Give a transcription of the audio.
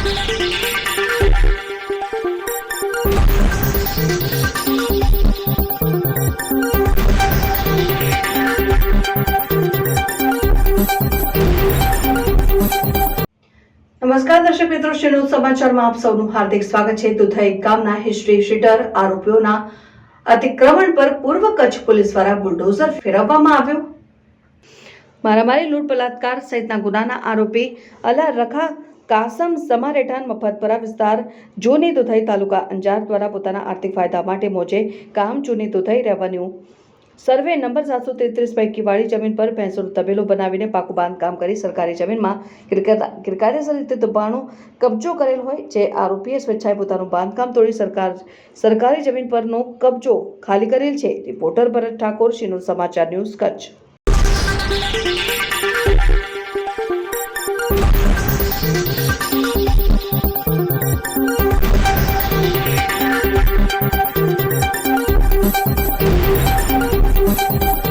નમસ્કાર દર્શક મિત્રો, શ્રીનું સમાચારમાં આપ સૌનું હાર્દિક સ્વાગત છે। દુધઈ ગામના હિસ્ટ્રી શીટર આરોપીઓના અતિક્રમણ પર પૂર્વ કચ્છ પોલીસ દ્વારા બુલડોઝર ફેરવવામાં આવ્યું। મારામારી, લૂંટ, બલાત્કાર સહિતના ગુનાના આરોપી અલા રખા કાસમ સમારેઠાન મફતપરા વિસ્તાર જૂની દુધઈ તાલુકા અંજાર દ્વારા પોતાના આર્થિક ફાયદા માટે મોજે કામ જૂની દુધઈ રેવન્યુ સર્વે નંબર 733 પૈકી વાળી જમીન પર ભેંસોનો તબેલો બનાવીને પાકું બાંધકામ કરી સરકારી જમીનમાં ગેરકાયદેસર રીતે દબાણો કબજો કરેલ હોય, જે આરોપીએ સ્વેચ્છાએ પોતાનું બાંધકામ તોડી સરકારી જમીન પરનો કબજો ખાલી કરેલ છે। રિપોર્ટર ભરત ઠાકોર, શ્રીનું સમાચાર ન્યૂઝ, કચ્છ।